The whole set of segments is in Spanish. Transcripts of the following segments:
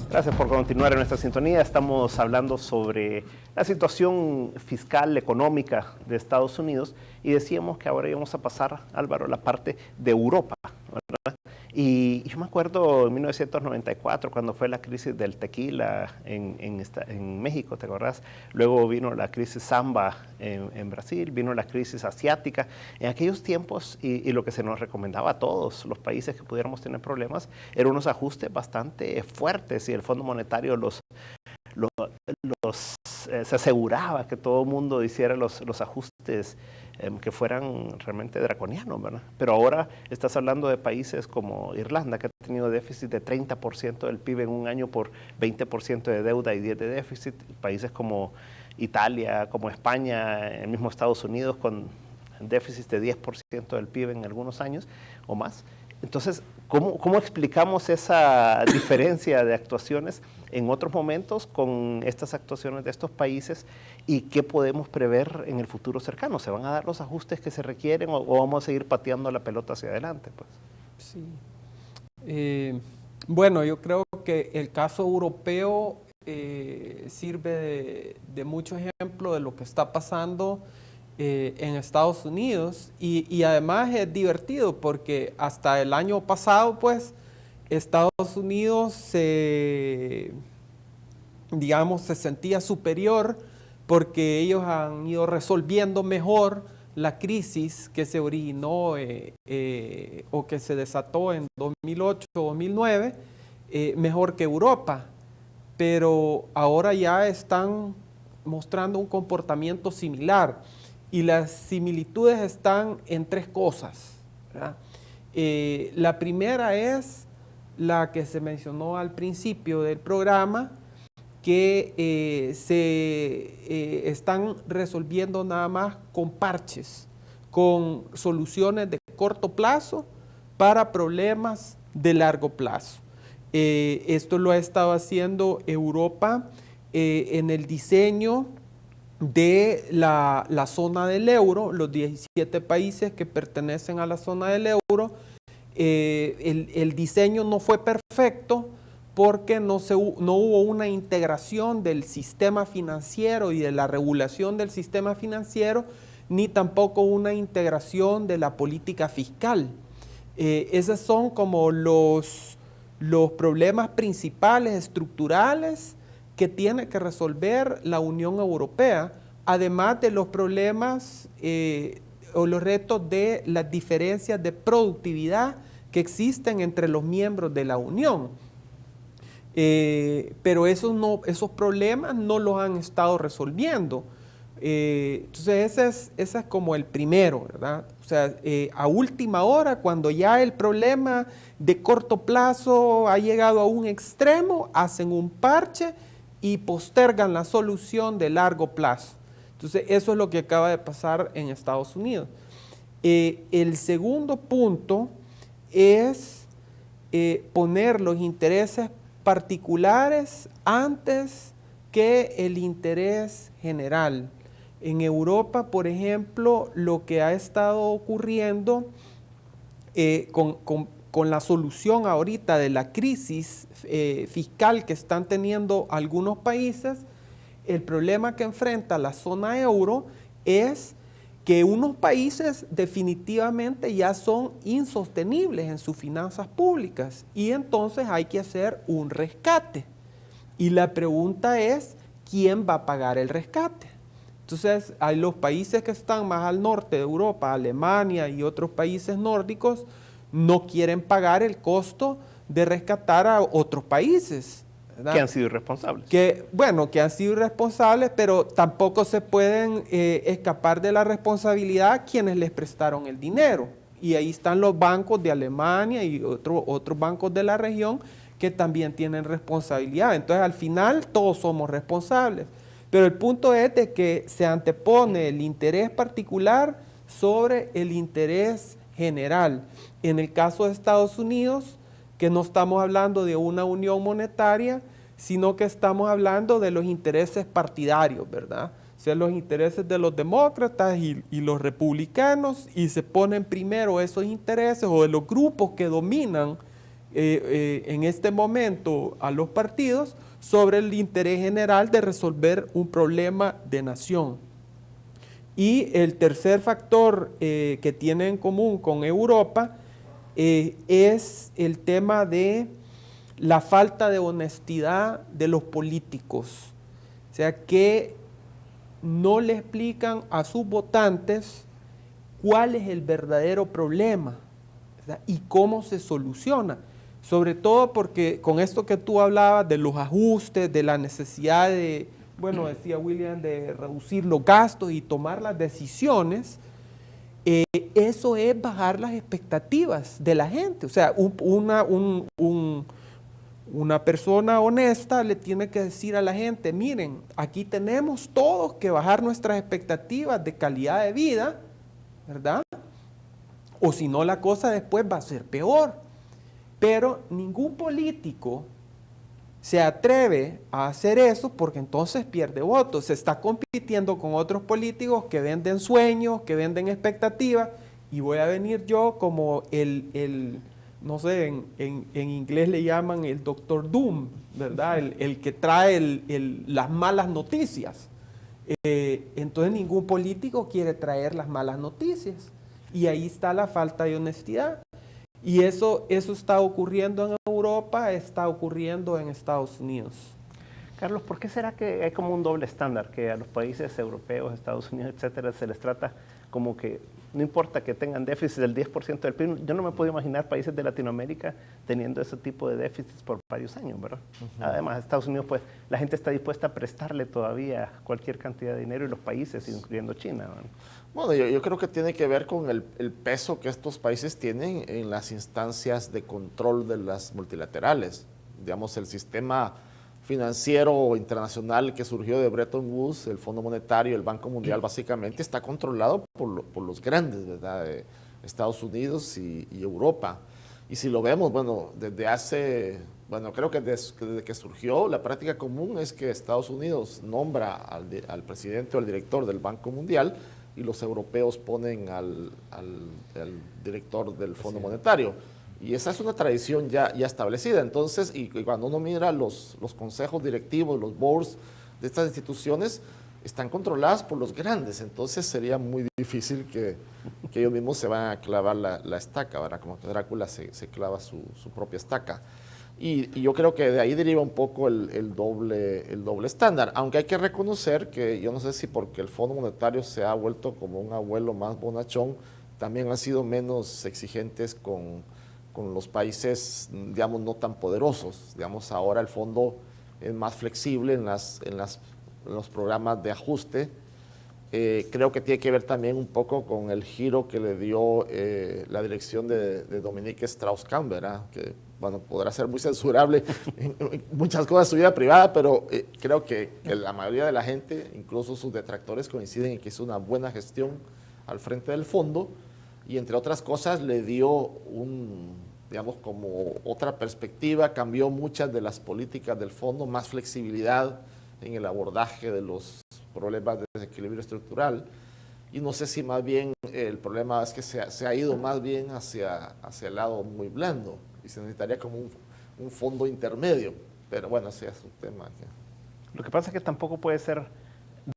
Gracias por continuar en nuestra sintonía. Estamos hablando sobre la situación fiscal, económica de Estados Unidos y decíamos que ahora íbamos a pasar, Álvaro, a la parte de Europa, ¿verdad? Y yo me acuerdo en 1994, cuando fue la crisis del tequila en México, ¿te acordás? Luego vino la crisis samba en Brasil, vino la crisis asiática. En aquellos tiempos, y lo que se nos recomendaba a todos los países que pudiéramos tener problemas, eran unos ajustes bastante fuertes y el Fondo Monetario se aseguraba que todo el mundo hiciera los ajustes que fueran realmente draconianos, ¿verdad? Pero ahora estás hablando de países como Irlanda, que ha tenido déficit de 30% del PIB en un año por 20% de deuda y 10% de déficit. Países como Italia, como España, el mismo Estados Unidos con déficit de 10% del PIB en algunos años o más. Entonces, ¿cómo explicamos esa diferencia de actuaciones en otros momentos con estas actuaciones de estos países y qué podemos prever en el futuro cercano? ¿Se van a dar los ajustes que se requieren o vamos a seguir pateando la pelota hacia adelante? Pues? Sí. Bueno, yo creo que el caso europeo sirve de mucho ejemplo de lo que está pasando en Estados Unidos y además es divertido porque hasta el año pasado pues Estados Unidos digamos, se sentía superior porque ellos han ido resolviendo mejor la crisis que se originó o que se desató en 2008-2009 mejor que Europa, pero ahora ya están mostrando un comportamiento similar. Y las similitudes están en tres cosas, ¿verdad? La primera es la que se mencionó al principio del programa, que se están resolviendo nada más con parches, con soluciones de corto plazo para problemas de largo plazo. Esto lo ha estado haciendo Europa en el diseño de la zona del euro, los 17 países que pertenecen a la zona del euro. El diseño no fue perfecto porque no hubo una integración del sistema financiero y de la regulación del sistema financiero, ni tampoco una integración de la política fiscal. Esos son como los problemas principales, estructurales, que tiene que resolver la Unión Europea, además de los problemas o los retos de las diferencias de productividad que existen entre los miembros de la Unión. Pero esos problemas no los han estado resolviendo. Entonces ese es como el primero, ¿verdad? O sea, a última hora, cuando ya el problema de corto plazo ha llegado a un extremo, hacen un parche y postergan la solución de largo plazo. Entonces, eso es lo que acaba de pasar en Estados Unidos. El segundo punto es poner los intereses particulares antes que el interés general. En Europa, por ejemplo, lo que ha estado ocurriendo con la solución ahorita de la crisis fiscal que están teniendo algunos países, el problema que enfrenta la zona euro es que unos países definitivamente ya son insostenibles en sus finanzas públicas y entonces hay que hacer un rescate. Y la pregunta es, ¿quién va a pagar el rescate? Entonces, hay los países que están más al norte de Europa, Alemania y otros países nórdicos, no quieren pagar el costo de rescatar a otros países, ¿verdad? Que han sido irresponsables. Que han sido irresponsables, pero tampoco se pueden escapar de la responsabilidad quienes les prestaron el dinero. Y ahí están los bancos de Alemania y otros bancos de la región que también tienen responsabilidad. Entonces, al final, todos somos responsables. Pero el punto es de que se antepone el interés particular sobre el interés general. En el caso de Estados Unidos, que no estamos hablando de una unión monetaria, sino que estamos hablando de los intereses partidarios, ¿verdad? O sea, los intereses de los demócratas y los republicanos, y se ponen primero esos intereses o de los grupos que dominan en este momento a los partidos sobre el interés general de resolver un problema de nación. Y el tercer factor que tiene en común con Europa es el tema de la falta de honestidad de los políticos. O sea, que no le explican a sus votantes cuál es el verdadero problema, ¿verdad? Y cómo se soluciona. Sobre todo porque con esto que tú hablabas de los ajustes, de la necesidad de, bueno, decía William, de reducir los gastos y tomar las decisiones, eso es bajar las expectativas de la gente. O sea, una persona honesta le tiene que decir a la gente, miren, aquí tenemos todos que bajar nuestras expectativas de calidad de vida, ¿verdad? O si no, la cosa después va a ser peor. Pero ningún político se atreve a hacer eso porque entonces pierde votos. Se está compitiendo con otros políticos que venden sueños, que venden expectativas, y voy a venir yo como no sé, en inglés le llaman el Doctor Doom, ¿verdad? El que trae las malas noticias. Entonces ningún político quiere traer las malas noticias. Y ahí está la falta de honestidad. Y eso está ocurriendo en Europa, está ocurriendo en Estados Unidos. Carlos, ¿por qué será que hay como un doble estándar? Que a los países europeos, Estados Unidos, etcétera, se les trata como que no importa que tengan déficit del 10% del PIB. Yo no me puedo imaginar países de Latinoamérica teniendo ese tipo de déficits por varios años, ¿verdad? Además, Estados Unidos, pues, la gente está dispuesta a prestarle todavía cualquier cantidad de dinero, y los países, incluyendo China, ¿verdad? Bueno, yo creo que tiene que ver con el peso que estos países tienen en las instancias de control de las multilaterales. Digamos, el sistema financiero internacional que surgió de Bretton Woods, el Fondo Monetario, el Banco Mundial, básicamente está controlado por los grandes, ¿verdad? De Estados Unidos y Europa. Y si lo vemos, bueno, creo que desde que surgió, la práctica común es que Estados Unidos nombra al presidente o al director del Banco Mundial, y los europeos ponen al director del Fondo Monetario. Y esa es una tradición ya establecida. Entonces, y cuando uno mira los consejos directivos, los boards de estas instituciones, están controladas por los grandes. Entonces sería muy difícil que ellos mismos se van a clavar la estaca, ¿verdad? Como que Drácula se clava su propia estaca. Y yo creo que de ahí deriva un poco el doble estándar, aunque hay que reconocer que yo no sé si porque el Fondo Monetario se ha vuelto como un abuelo más bonachón, también han sido menos exigentes con los países, digamos, no tan poderosos. Digamos, ahora el fondo es más flexible en los programas de ajuste. Creo que tiene que ver también un poco con el giro que le dio la dirección de Dominique Strauss-Kahn, ¿verdad? Que, bueno, podrá ser muy censurable en muchas cosas de su vida privada, pero creo que la mayoría de la gente, incluso sus detractores, coinciden en que hizo una buena gestión al frente del fondo, y entre otras cosas le dio digamos, como otra perspectiva, cambió muchas de las políticas del fondo, más flexibilidad en el abordaje de los problemas de desequilibrio estructural. Y no sé si más bien el problema es que se ha ido más bien hacia el lado muy blando, y se necesitaría como un fondo intermedio. Pero bueno, ese es un tema que... Lo que pasa es que tampoco puede ser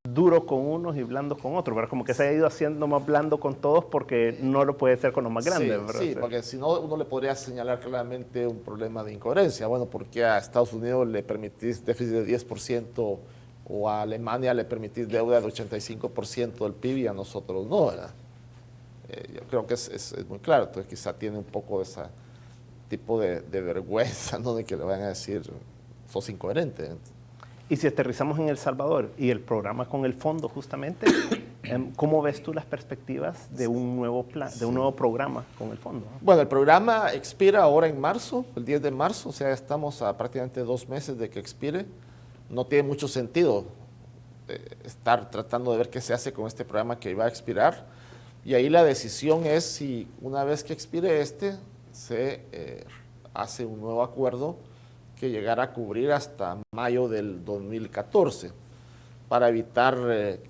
duro con unos y blando con otros, ¿verdad? Como que se ha ido haciendo más blando con todos porque no lo puede ser con los más grandes, ¿verdad? Sí, porque si no, uno le podría señalar claramente un problema de incoherencia. Bueno, ¿por qué a Estados Unidos le permitís déficit de 10% o a Alemania le permitís deuda de 85% del PIB y a nosotros no, ¿verdad? Yo creo que es muy claro. Entonces quizá tiene un poco de ese tipo de vergüenza, ¿no? De que le van a decir, sos incoherente. Y si aterrizamos en El Salvador y el programa con el fondo, justamente, ¿cómo ves tú las perspectivas de un nuevo plan, de un nuevo programa con el fondo? Bueno, el programa expira ahora en marzo, el 10 de marzo, o sea, estamos a prácticamente 2 meses de que expire. No tiene mucho sentido estar tratando de ver qué se hace con este programa que va a expirar. Y ahí la decisión es si una vez que expire se hace un nuevo acuerdo que llegará a cubrir hasta mayo del 2014, para evitar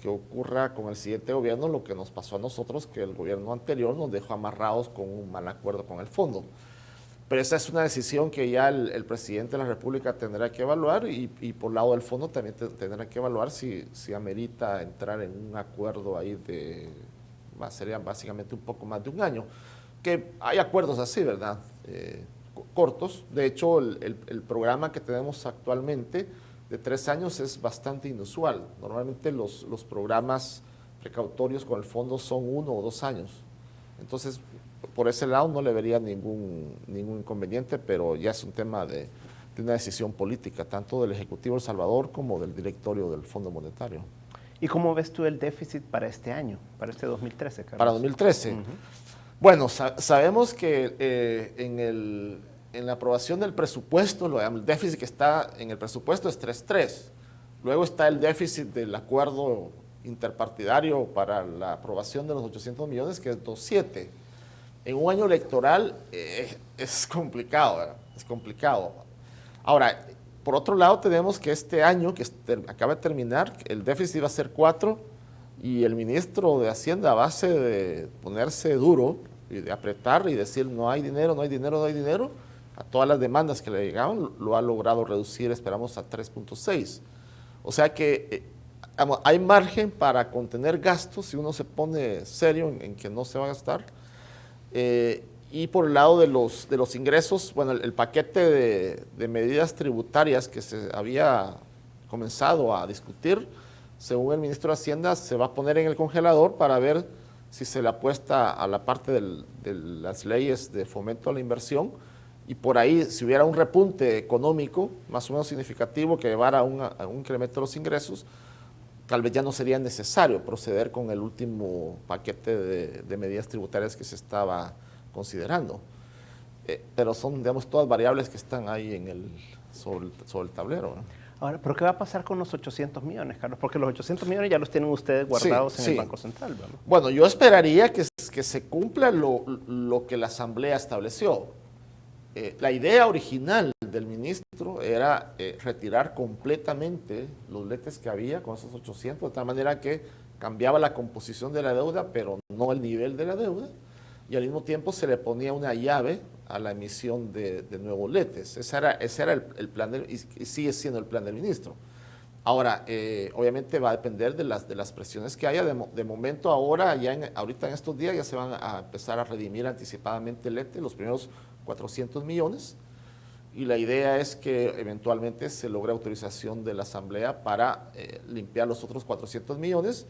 que ocurra con el siguiente gobierno lo que nos pasó a nosotros, que el gobierno anterior nos dejó amarrados con un mal acuerdo con el fondo. Pero esa es una decisión que ya el presidente de la República tendrá que evaluar y por el lado del fondo también tendrá que evaluar si amerita entrar en un acuerdo ahí sería básicamente un poco más de un año. Que hay acuerdos así, ¿verdad? Cortos. De hecho, el programa que tenemos actualmente de 3 años es bastante inusual. Normalmente los programas precautorios con el fondo son 1 o 2 años. Entonces, por ese lado no le vería ningún inconveniente, pero ya es un tema de una decisión política, tanto del Ejecutivo de El Salvador como del directorio del Fondo Monetario. ¿Y cómo ves tú el déficit para este año, para este 2013, Carlos? Para 2013. Bueno, sabemos que en la aprobación del presupuesto, el déficit que está en el presupuesto es 3.3. Luego está el déficit del acuerdo interpartidario para la aprobación de los 800 millones, que es 2.7. En un año electoral es complicado, ¿verdad? Es complicado. Ahora, por otro lado, tenemos que este año, que acaba de terminar, el déficit iba a ser 4, y el ministro de Hacienda, a base de ponerse duro y de apretar y decir no hay dinero, no hay dinero, no hay dinero, a todas las demandas que le llegaban, lo ha logrado reducir, esperamos, a 3.6. O sea que hay margen para contener gastos si uno se pone serio en que no se va a gastar. Y por el lado de los ingresos, bueno, el paquete de medidas tributarias que se había comenzado a discutir, según el ministro de Hacienda, se va a poner en el congelador para ver si se le apuesta a la parte de las leyes de fomento a la inversión, y por ahí, si hubiera un repunte económico más o menos significativo que llevara a un incremento de los ingresos, tal vez ya no sería necesario proceder con el último paquete de medidas tributarias que se estaba considerando. Pero son, digamos, todas variables que están ahí sobre el tablero, ¿no? Ahora, ¿pero qué va a pasar con los 800 millones, Carlos? Porque los 800 millones ya los tienen ustedes guardados en el Banco Central, ¿verdad? Bueno, yo esperaría que se cumpla lo que la Asamblea estableció. La idea original del ministro era retirar completamente los letes que había con esos 800, de tal manera que cambiaba la composición de la deuda, pero no el nivel de la deuda, y al mismo tiempo se le ponía una llave a la emisión de nuevos letes. Ese era el plan, y sigue siendo el plan del ministro. Ahora, obviamente va a depender de las presiones que haya. De momento, ahorita en estos días ya se van a empezar a redimir anticipadamente el lete, los primeros 400 millones, y la idea es que eventualmente se logre autorización de la Asamblea para limpiar los otros 400 millones,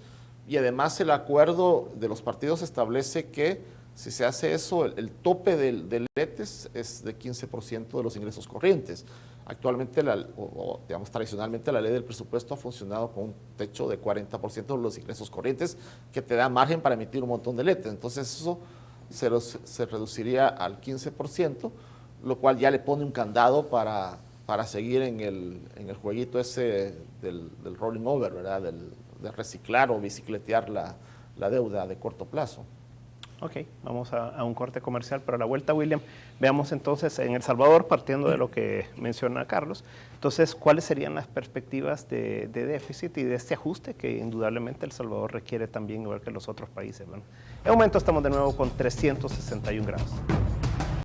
y además el acuerdo de los partidos establece que si se hace eso, el tope del letes es de 15% de los ingresos corrientes. Actualmente, digamos, tradicionalmente la ley del presupuesto ha funcionado con un techo de 40% de los ingresos corrientes, que te da margen para emitir un montón de letes. Entonces eso se reduciría al 15%, lo cual ya le pone un candado para seguir en el jueguito ese del rolling over, ¿verdad? De reciclar o bicicletear la deuda de corto plazo. Ok, vamos a un corte comercial, pero a la vuelta, William, veamos entonces en El Salvador, partiendo de lo que menciona Carlos, entonces, ¿cuáles serían las perspectivas de déficit y de este ajuste que indudablemente El Salvador requiere también, igual que los otros países? Bueno, en un momento estamos de nuevo con 361 grados.